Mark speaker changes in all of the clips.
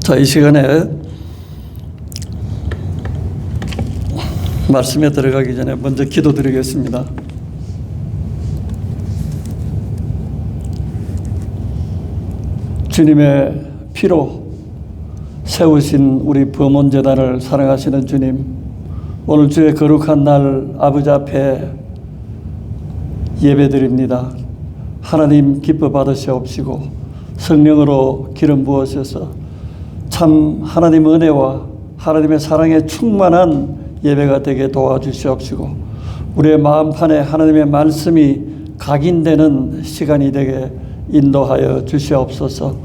Speaker 1: 자, 이 시간에 말씀에 들어가기 전에 먼저 기도드리겠습니다. 주님의 피로 세우신 우리 범원재단을 사랑하시는 주님, 오늘 주의 거룩한 날 아버지 앞에 예배드립니다. 하나님 기뻐 받으시옵시고 성령으로 기름 부으셔서 참 하나님 은혜와 하나님의 사랑에 충만한 예배가 되게 도와주시옵시고 우리의 마음판에 하나님의 말씀이 각인되는 시간이 되게 인도하여 주시옵소서.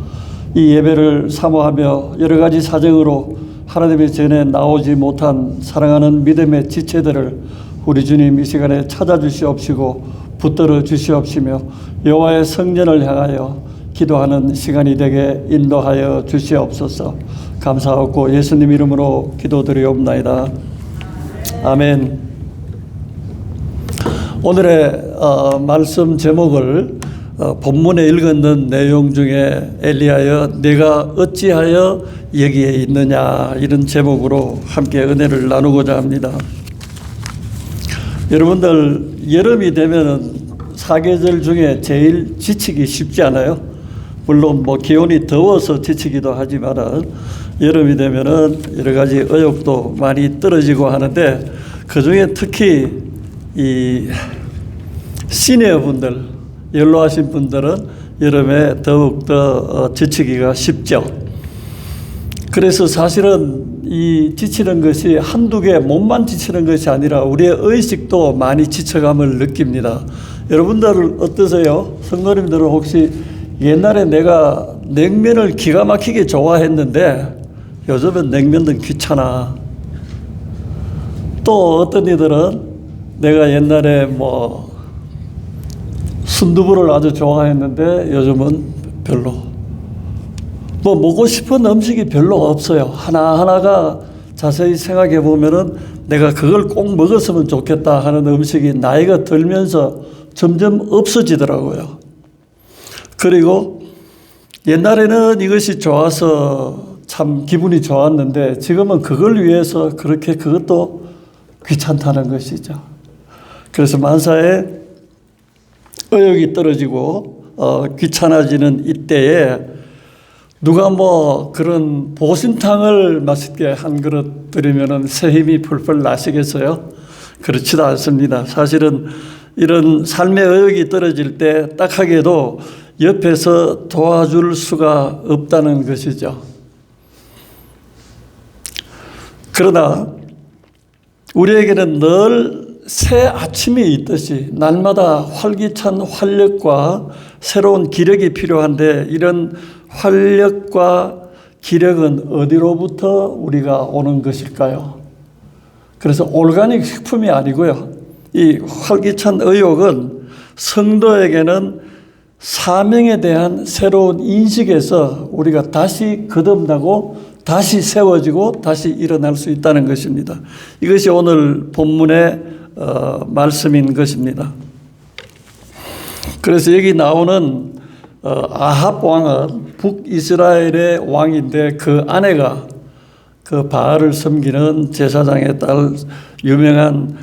Speaker 1: 이 예배를 사모하며 여러 가지 사정으로 하나님의 전에 나오지 못한 사랑하는 믿음의 지체들을 우리 주님 이 시간에 찾아주시옵시고 붙들어 주시옵시며 여호와의 성전을 향하여 기도하는 시간이 되게 인도하여 주시옵소서. 감사하고 예수님 이름으로 기도드리옵나이다. 아멘. 오늘의 말씀 제목을 본문에 읽었는 내용 중에 엘리야여 내가 어찌하여 여기에 있느냐, 이런 제목으로 함께 은혜를 나누고자 합니다. 여러분들, 여름이 되면은 사계절 중에 제일 지치기 쉽지 않아요? 물론 기온이 더워서 지치기도 하지만은 여름이 되면은 여러 가지 의욕도 많이 떨어지고 하는데, 그 중에 특히 이 시니어 분들, 연로하신 분들은 여름에 더욱더 지치기가 쉽죠. 그래서 사실은 이 지치는 것이 한두 개 몸만 지치는 것이 아니라 우리의 의식도 많이 지쳐감을 느낍니다. 여러분들 어떠세요? 성도님들은 혹시 옛날에 내가 냉면을 기가 막히게 좋아했는데 요즘은 냉면은 귀찮아. 또 어떤 이들은 내가 옛날에 순두부를 아주 좋아했는데 요즘은 별로. 먹고 싶은 음식이 별로 없어요. 하나하나가 자세히 생각해 보면은 내가 그걸 꼭 먹었으면 좋겠다 하는 음식이 나이가 들면서 점점 없어지더라고요. 그리고 옛날에는 이것이 좋아서 참 기분이 좋았는데 지금은 그걸 위해서 그렇게 그것도 귀찮다는 것이죠. 그래서 만사에 의욕이 떨어지고 귀찮아지는 이때에 누가 그런 보신탕을 맛있게 한 그릇 드리면은 새 힘이 풀풀 나시겠어요? 그렇지도 않습니다. 사실은 이런 삶의 의욕이 떨어질 때 딱하게도 옆에서 도와줄 수가 없다는 것이죠. 그러나 우리에게는 늘 새 아침이 있듯이 날마다 활기찬 활력과 새로운 기력이 필요한데, 이런 활력과 기력은 어디로부터 우리가 오는 것일까요? 그래서 오르가닉 식품이 아니고요. 이 활기찬 의욕은 성도에게는 사명에 대한 새로운 인식에서 우리가 다시 거듭나고 다시 세워지고 다시 일어날 수 있다는 것입니다. 이것이 오늘 본문의 말씀인 것입니다. 그래서 여기 나오는 아합 왕은 북이스라엘의 왕인데 그 아내가 그 바알을 섬기는 제사장의 딸 유명한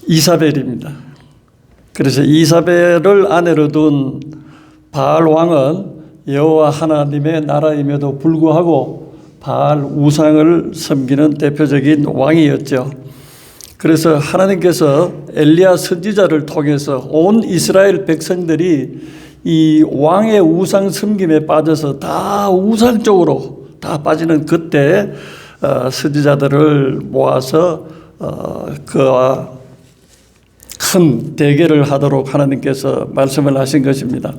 Speaker 1: 이사벨입니다. 그래서 이사벨을 아내로 둔 바알 왕은 여호와 하나님의 나라임에도 불구하고 바알 우상을 섬기는 대표적인 왕이었죠. 그래서 하나님께서 엘리야 선지자를 통해서 온 이스라엘 백성들이 이 왕의 우상 섬김에 빠져서 다 우상 쪽으로 다 빠지는 그때 선지자들을 모아서 그와 큰 대결을 하도록 하나님께서 말씀을 하신 것입니다.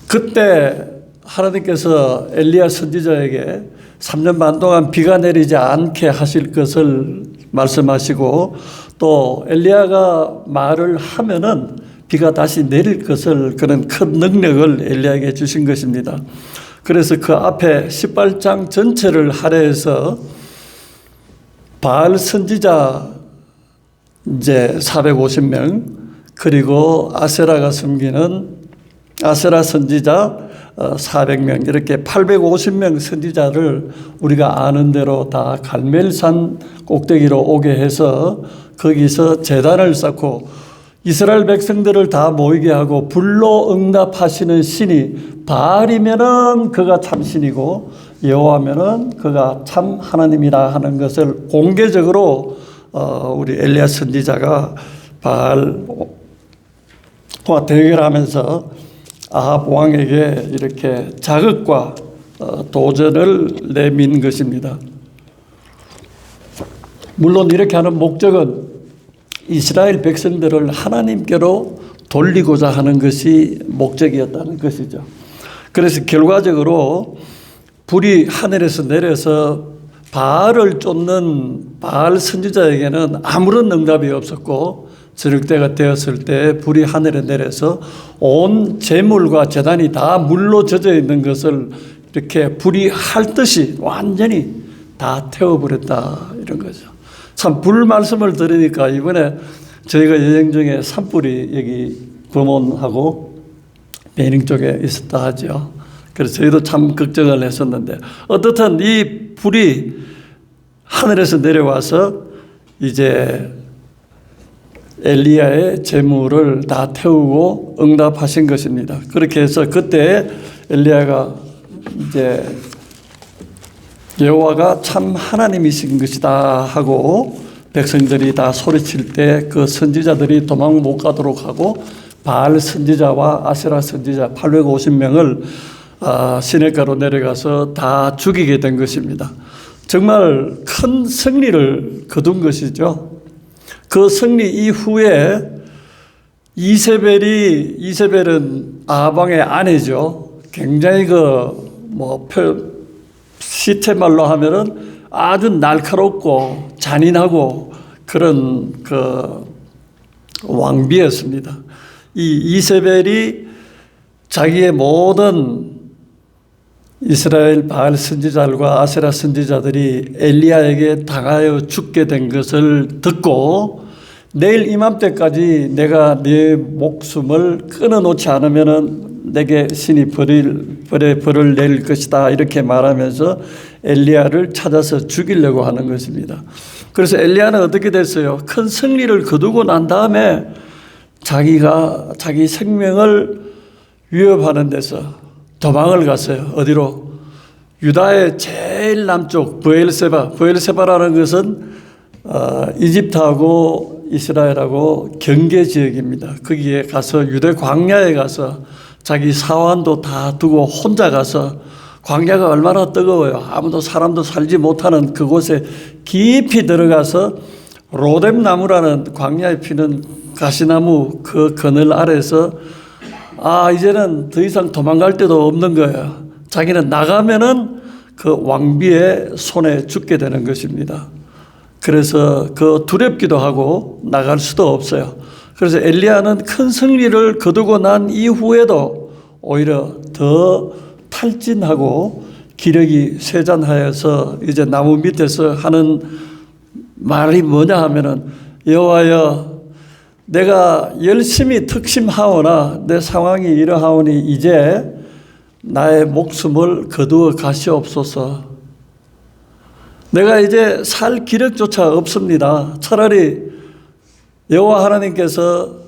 Speaker 1: 그때 하나님께서 엘리야 선지자에게 3년 반 동안 비가 내리지 않게 하실 것을 말씀하시고, 또 엘리야가 말을 하면은 비가 다시 내릴 것을, 그런 큰 능력을 엘리야에게 주신 것입니다. 그래서 그 앞에 18장 전체를 할애해서 바알 선지자 이제 450명, 그리고 아세라가 섬기는 아세라 선지자 400명 이렇게 850명 선지자를 우리가 아는 대로 다 갈멜산 꼭대기로 오게 해서 거기서 제단을 쌓고 이스라엘 백성들을 다 모이게 하고 불로 응답하시는 신이 바알이면은 그가 참 신이고 여호와면은 그가 참 하나님이라 하는 것을 공개적으로 우리 엘리야 선지자가 바알과 대결하면서 아합 왕에게 이렇게 자극과 도전을 내민 것입니다. 물론 이렇게 하는 목적은 이스라엘 백성들을 하나님께로 돌리고자 하는 것이 목적이었다는 것이죠. 그래서 결과적으로 불이 하늘에서 내려서 바알을 쫓는 바알 선지자에게는 아무런 응답이 없었고 저녁 때가 되었을 때 불이 하늘에 내려서 온 제물과 제단이 다 물로 젖어 있는 것을 이렇게 불이 핥듯이 완전히 다 태워버렸다 이런 거죠. 참 불 말씀을 들으니까 이번에 저희가 여행 중에 산불이 여기 금원하고 베닝 쪽에 있었다 하죠. 그래서 저희도 참 걱정을 했었는데 어떻든 이 불이 하늘에서 내려와서 이제 엘리야의 제물을 다 태우고 응답하신 것입니다. 그렇게 해서 그때 엘리야가 이제 여호와가 참 하나님이신 것이다 하고 백성들이 다 소리칠 때 그 선지자들이 도망 못 가도록 하고 바알 선지자와 아세라 선지자 850명을 시내가로 내려가서 다 죽이게 된 것입니다. 정말 큰 승리를 거둔 것이죠. 그 승리 이후에 이세벨은 아합 왕의 아내죠. 굉장히 시태말로 하면은 아주 날카롭고 잔인하고 그런 왕비였습니다. 이 이세벨이 자기의 모든 이스라엘 바알 선지자들과 아세라 선지자들이 엘리야에게 당하여 죽게 된 것을 듣고 내일 이맘때까지 내가 네 목숨을 끊어놓지 않으면은 내게 신이 벌을 내릴 것이다 이렇게 말하면서 엘리야를 찾아서 죽이려고 하는 것입니다. 그래서 엘리야는 어떻게 됐어요? 큰 승리를 거두고 난 다음에 자기 생명을 위협하는 데서 도망을 갔어요. 어디로? 유다의 제일 남쪽 브엘세바라는 것은 이집트하고 이스라엘하고 경계 지역입니다. 거기에 가서 유대 광야에 가서 자기 사환도 다 두고 혼자 가서 광야가 얼마나 뜨거워요. 아무도 사람도 살지 못하는 그곳에 깊이 들어가서 로뎀나무라는 광야에 피는 가시나무 그 그늘 아래서 이제는 더 이상 도망갈 데도 없는 거예요. 자기는 나가면은 그 왕비의 손에 죽게 되는 것입니다. 그래서 두렵기도 하고 나갈 수도 없어요. 그래서 엘리야는 큰 승리를 거두고 난 이후에도 오히려 더 탈진하고 기력이 쇠잔하여서 이제 나무 밑에서 하는 말이 뭐냐 하면은 여호와여 내가 열심히 특심하오나 내 상황이 이러하오니 이제 나의 목숨을 거두어 가시옵소서. 내가 이제 살 기력조차 없습니다. 차라리 여호와 하나님께서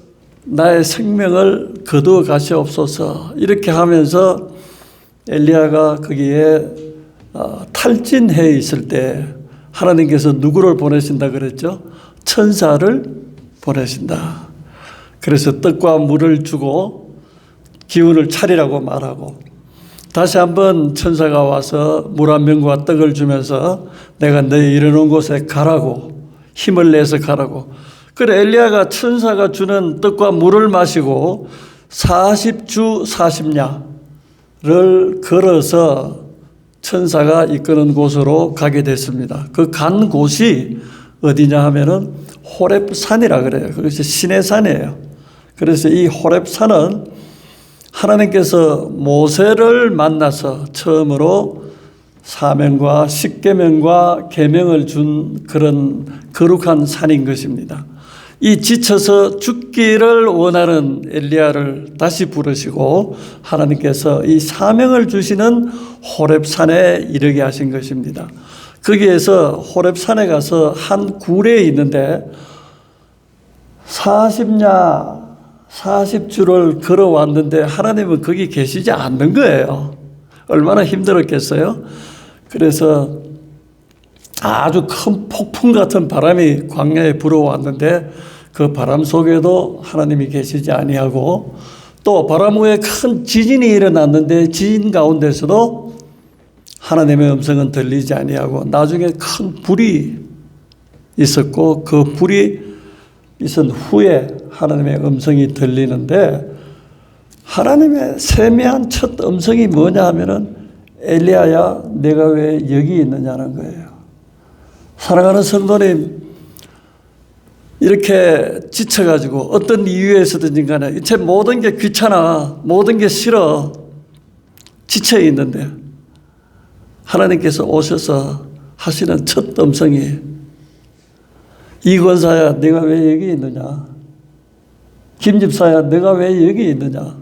Speaker 1: 나의 생명을 거두어 가시옵소서. 이렇게 하면서 엘리야가 거기에 탈진해 있을 때 하나님께서 누구를 보내신다 그랬죠? 천사를 보내신다. 그래서 떡과 물을 주고 기운을 차리라고 말하고 다시 한번 천사가 와서 물 한 병과 떡을 주면서 내가 너희 이르는 곳에 가라고 힘을 내서 가라고. 그래 엘리야가 천사가 주는 떡과 물을 마시고 40주 40야를 걸어서 천사가 이끄는 곳으로 가게 됐습니다. 그 간 곳이 어디냐 하면은 호렙산이라 그래요. 그것이 신의 산이에요. 그래서 이 호렙산은 하나님께서 모세를 만나서 처음으로 사명과 십계명과 계명을 준 그런 거룩한 산인 것입니다. 이 지쳐서 죽기를 원하는 엘리야를 다시 부르시고 하나님께서 이 사명을 주시는 호렙산에 이르게 하신 것입니다. 거기에서 호렙산에 가서 한 굴에 있는데 40주를 걸어왔는데 하나님은 거기 계시지 않는 거예요. 얼마나 힘들었겠어요? 그래서 아주 큰 폭풍 같은 바람이 광야에 불어왔는데 그 바람 속에도 하나님이 계시지 아니하고, 또 바람 후에 큰 지진이 일어났는데 지진 가운데서도 하나님의 음성은 들리지 아니하고, 나중에 큰 불이 있었고 그 불이 있은 후에 하나님의 음성이 들리는데, 하나님의 세미한 첫 음성이 뭐냐 하면은 엘리야야 내가 왜 여기 있느냐는 거예요. 사랑하는 성도님, 이렇게 지쳐가지고 어떤 이유에서든지 간에 제 모든 게 귀찮아, 모든 게 싫어, 지쳐 있는데 하나님께서 오셔서 하시는 첫 음성이 이권사야 내가 왜 여기 있느냐, 김집사야 내가 왜 여기 있느냐,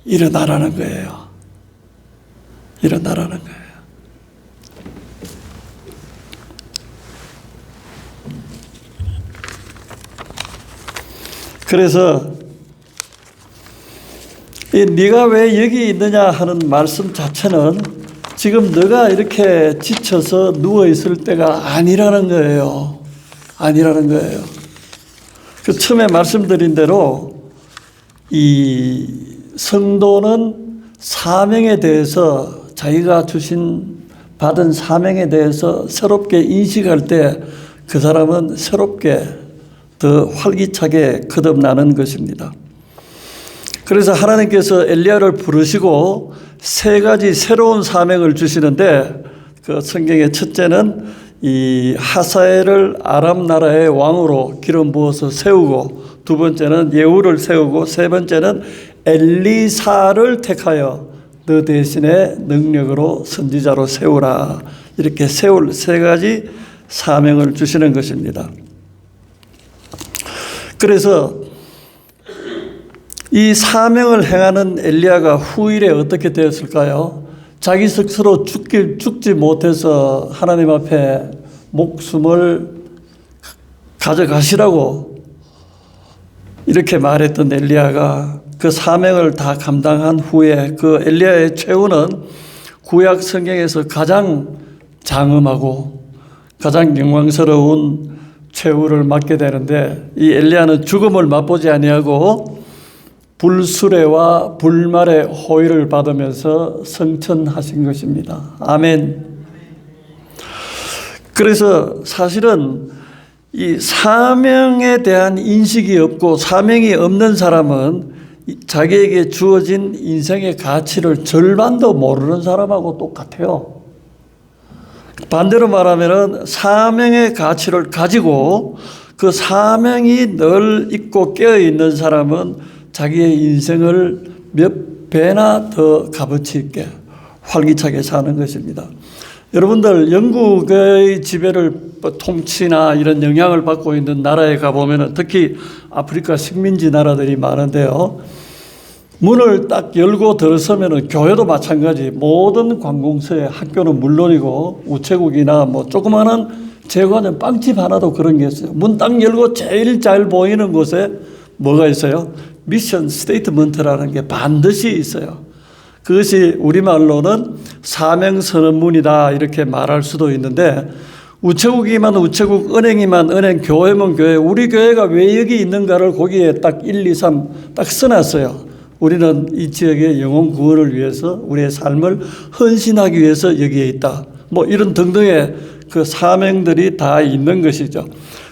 Speaker 1: 일어나라는 거예요. 일어나라는 거예요. 그래서 이 네가 왜 여기 있느냐 하는 말씀 자체는 지금 너가 이렇게 지쳐서 누워 있을 때가 아니라는 거예요. 아니라는 거예요. 그 처음에 말씀드린 대로 이 성도는 사명에 대해서, 자기가 받은 사명에 대해서 새롭게 인식할 때 그 사람은 새롭게 더 활기차게 거듭나는 것입니다. 그래서 하나님께서 엘리야를 부르시고 세 가지 새로운 사명을 주시는데, 그 성경의 첫째는 이 하사엘을 아람 나라의 왕으로 기름 부어서 세우고, 두 번째는 예후를 세우고, 세 번째는 엘리사를 택하여 너 대신에 능력으로 선지자로 세우라. 이렇게 세울 세 가지 사명을 주시는 것입니다. 그래서 이 사명을 행하는 엘리야가 후일에 어떻게 되었을까요? 자기 스스로 죽지 못해서 하나님 앞에 목숨을 가져가시라고 이렇게 말했던 엘리야가 그 사명을 다 감당한 후에 그 엘리야의 최후는 구약 성경에서 가장 장엄하고 가장 영광스러운 최후를 맞게 되는데, 이 엘리야는 죽음을 맛보지 아니하고 불수레와 불말의 호의를 받으면서 성천하신 것입니다. 아멘. 그래서 사실은 이 사명에 대한 인식이 없고 사명이 없는 사람은 자기에게 주어진 인생의 가치를 절반도 모르는 사람하고 똑같아요. 반대로 말하면 사명의 가치를 가지고 그 사명이 늘 있고 깨어 있는 사람은 자기의 인생을 몇 배나 더 값어치 있게 활기차게 사는 것입니다. 여러분들 영국의 지배를 통치나 이런 영향을 받고 있는 나라에 가보면 특히 아프리카 식민지 나라들이 많은데요, 문을 딱 열고 들어서면 교회도 마찬가지, 모든 관공서에 학교는 물론이고 우체국이나 뭐 조그마한 제과점 빵집 하나도 그런 게 있어요. 문 딱 열고 제일 잘 보이는 곳에 뭐가 있어요? 미션 스테이트먼트라는 게 반드시 있어요. 그것이 우리말로는 사명선언문이다 이렇게 말할 수도 있는데, 우체국이면 우체국, 은행이면 은행, 교회면 교회, 우리 교회가 왜 여기 있는가를 거기에 딱 1, 2, 3 딱 써놨어요. 우리는 이 지역의 영혼 구원을 위해서 우리의 삶을 헌신하기 위해서 여기에 있다. 뭐 이런 등등의 그 사명들이 다 있는 것이죠.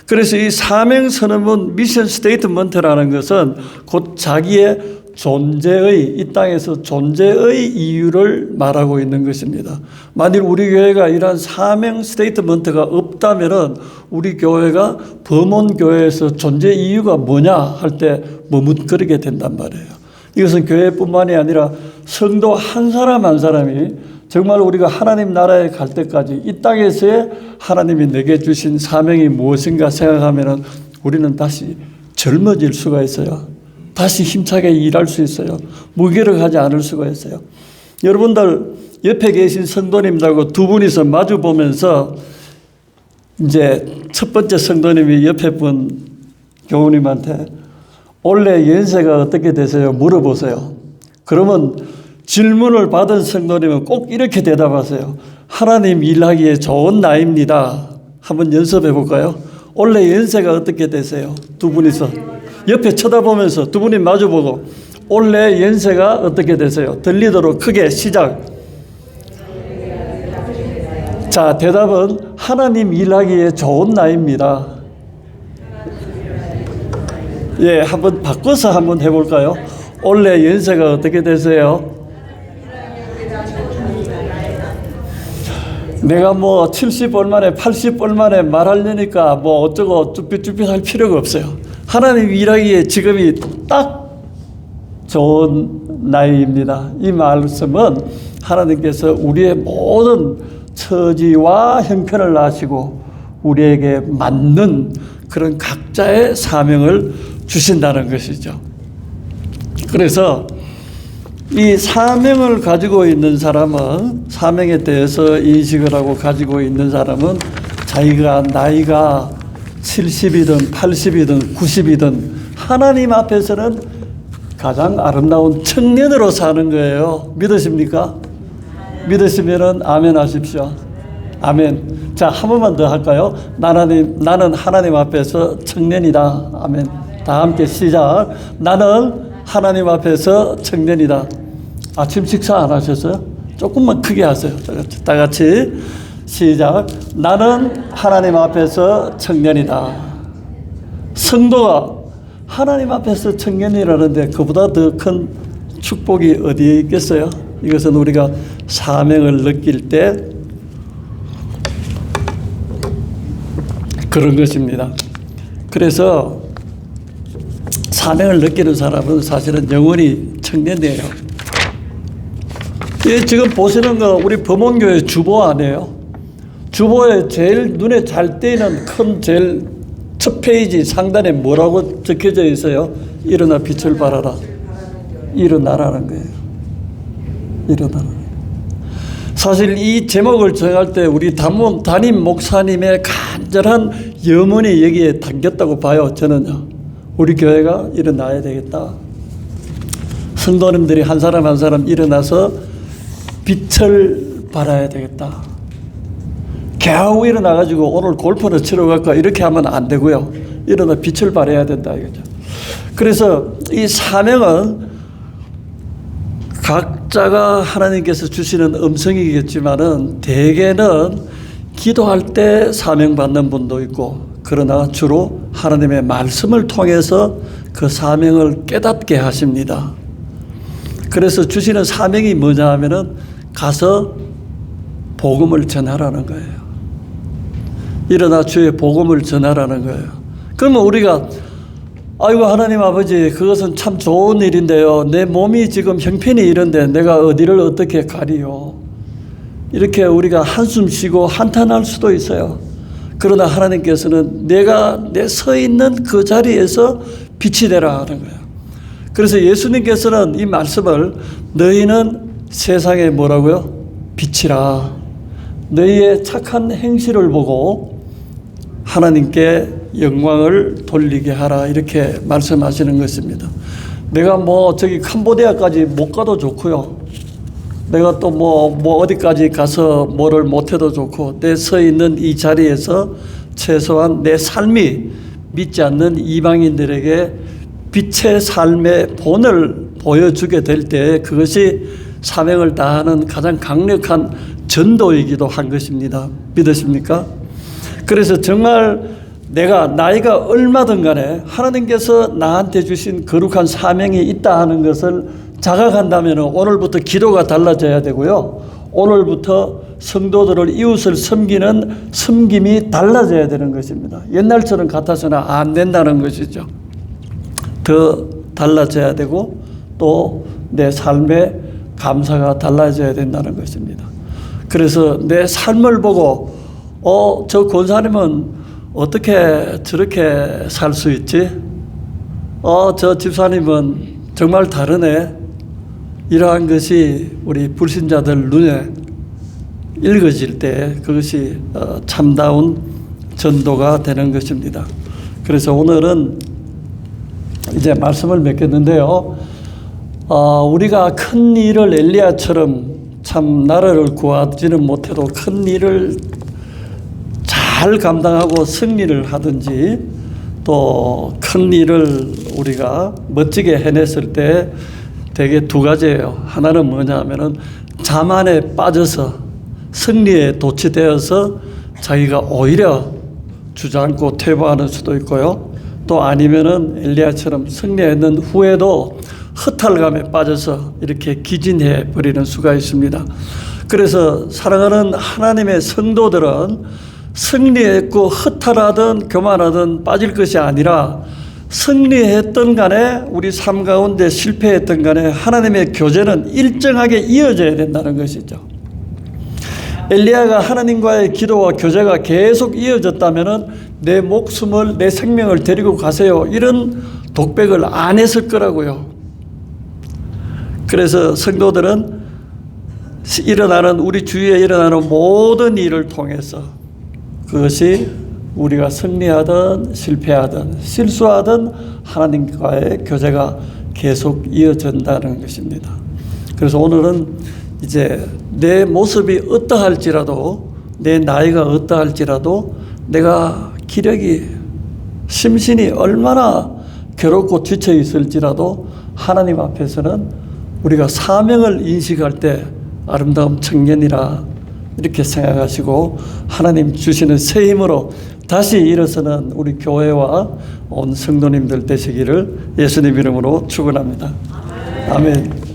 Speaker 1: 그래서 이 사명선언문 미션 스테이트먼트라는 것은 곧 자기의 존재의, 이 땅에서 존재의 이유를 말하고 있는 것입니다. 만일 우리 교회가 이러한 사명 스테이트먼트가 없다면 우리 교회가 범원교회에서 존재 이유가 뭐냐 할 때 머뭇거리게 된단 말이에요. 이것은 교회뿐만이 아니라 성도 한 사람 한 사람이 정말 우리가 하나님 나라에 갈 때까지 이 땅에서의 하나님이 내게 주신 사명이 무엇인가 생각하면 우리는 다시 젊어질 수가 있어요. 다시 힘차게 일할 수 있어요. 무기력하지 않을 수가 있어요. 여러분들 옆에 계신 성도님들하고 두 분이서 마주 보면서 이제 첫 번째 성도님이 옆에 분 교우님한테 올해 연세가 어떻게 되세요? 물어보세요. 그러면 질문을 받은 성도님은 꼭 이렇게 대답하세요. 하나님 일하기에 좋은 나이입니다. 한번 연습해 볼까요? 올해 연세가 어떻게 되세요? 두 분이서 옆에 쳐다보면서 두 분이 마주보고 올해 연세가 어떻게 되세요? 들리도록 크게 시작. 자, 대답은 하나님 일하기에 좋은 나이입니다. 예, 한번 바꿔서 한번 해볼까요? 올해 연세가 어떻게 되세요? 내가 뭐 70 얼마네 80 얼마네 말하려니까 뭐 어쩌고 쭈삣쭈삣 할 필요가 없어요. 하나님 일하기에 지금이 딱 좋은 나이입니다. 이 말씀은 하나님께서 우리의 모든 처지와 형편을 아시고 우리에게 맞는 그런 각자의 사명을 주신다는 것이죠. 그래서 이 사명을 가지고 있는 사람은 사명에 대해서 인식을 하고 가지고 있는 사람은 자기가 나이가 70이든 80이든 90이든 하나님 앞에서는 가장 아름다운 청년으로 사는 거예요. 믿으십니까? 믿으시면은 아멘 하십시오. 아멘. 자, 한 번만 더 할까요? 나는 하나님 앞에서 청년이다. 아멘. 다 함께 시작. 나는 하나님 앞에서 청년이다. 아침 식사 안 하셨어요? 조금만 크게 하세요. 다 같이 시작. 나는 하나님 앞에서 청년이다. 성도가 하나님 앞에서 청년이라는데 그보다 더 큰 축복이 어디에 있겠어요? 이것은 우리가 사명을 느낄 때 그런 것입니다. 그래서 사명을 느끼는 사람은 사실은 영원히 청년이에요. 지금 보시는 거 우리 범원교회 주보 아니에요? 주보에 제일 눈에 잘 띄는 큰 제일 첫 페이지 상단에 뭐라고 적혀져 있어요? 일어나 빛을 발하라. 일어나라는 거예요. 일어나라는 거예요. 사실 이 제목을 정할 때 우리 담임 목사님의 간절한 염원이 여기에 담겼다고 봐요. 저는요. 우리 교회가 일어나야 되겠다. 성도님들이 한 사람 한 사람 일어나서 빛을 발해야 되겠다. 겨우 일어나가지고 오늘 골프를 치러 갈까 이렇게 하면 안 되고요. 일어나 빛을 발해야 된다 이거죠. 그래서 이 사명은 각자가 하나님께서 주시는 음성이겠지만은 대개는 기도할 때 사명 받는 분도 있고 그러나 주로 하나님의 말씀을 통해서 그 사명을 깨닫게 하십니다. 그래서 주시는 사명이 뭐냐 하면은 가서 복음을 전하라는 거예요. 일어나 주의 복음을 전하라는 거예요. 그러면 우리가 아이고 하나님 아버지 그것은 참 좋은 일인데요. 내 몸이 지금 형편이 이런데 내가 어디를 어떻게 가리요. 이렇게 우리가 한숨 쉬고 한탄할 수도 있어요. 그러나 하나님께서는 내가 내 서 있는 그 자리에서 빛이 되라 하는 거예요. 그래서 예수님께서는 이 말씀을 너희는 세상에 뭐라고요? 빛이라. 너희의 착한 행실을 보고 하나님께 영광을 돌리게 하라 이렇게 말씀하시는 것입니다. 내가 뭐 저기 캄보디아까지 못 가도 좋고요. 내가 또 뭐 어디까지 가서 뭐를 못해도 좋고 내 서 있는 이 자리에서 최소한 내 삶이 믿지 않는 이방인들에게 빛의 삶의 본을 보여주게 될 때 그것이 사명을 다하는 가장 강력한 전도이기도 한 것입니다. 믿으십니까? 그래서 정말 내가 나이가 얼마든 간에 하나님께서 나한테 주신 거룩한 사명이 있다 하는 것을 자각한다면 오늘부터 기도가 달라져야 되고요. 오늘부터 성도들을 이웃을 섬기는 섬김이 달라져야 되는 것입니다. 옛날처럼 같아서는 안 된다는 것이죠. 더 달라져야 되고 또 내 삶의 감사가 달라져야 된다는 것입니다. 그래서 내 삶을 보고 저 권사님은 어떻게 저렇게 살 수 있지? 저 집사님은 정말 다르네. 이러한 것이 우리 불신자들 눈에 읽어질 때 그것이 참다운 전도가 되는 것입니다. 그래서 오늘은 이제 말씀을 맺겠는데요. 우리가 큰 일을 엘리야처럼 참 나라를 구하지는 못해도 큰 일을 잘 감당하고 승리를 하든지 또 큰 일을 우리가 멋지게 해냈을 때 대개 두 가지예요. 하나는 뭐냐 하면은 자만에 빠져서 승리에 도취되어서 자기가 오히려 주저앉고 퇴보하는 수도 있고요. 또 아니면은 엘리야처럼 승리했는 후에도 허탈감에 빠져서 이렇게 기진해 버리는 수가 있습니다. 그래서 사랑하는 하나님의 성도들은 승리했고 허탈하든 교만하든 빠질 것이 아니라 승리했던 간에 우리 삶 가운데 실패했던 간에 하나님의 교제는 일정하게 이어져야 된다는 것이죠. 엘리야가 하나님과의 기도와 교제가 계속 이어졌다면 내 목숨을 내 생명을 데리고 가세요 이런 독백을 안 했을 거라고요. 그래서 성도들은 우리 주위에 일어나는 모든 일을 통해서 그것이 우리가 승리하든 실패하든 실수하든 하나님과의 교제가 계속 이어진다는 것입니다. 그래서 오늘은 이제 내 모습이 어떠할지라도 내 나이가 어떠할지라도 내가 기력이 심신이 얼마나 괴롭고 지쳐 있을지라도 하나님 앞에서는 우리가 사명을 인식할 때 아름다운 청년이라 이렇게 생각하시고 하나님 주시는 새 힘으로 다시 일어서는 우리 교회와 온 성도님들 되시기를 예수님 이름으로 축원합니다. 아멘.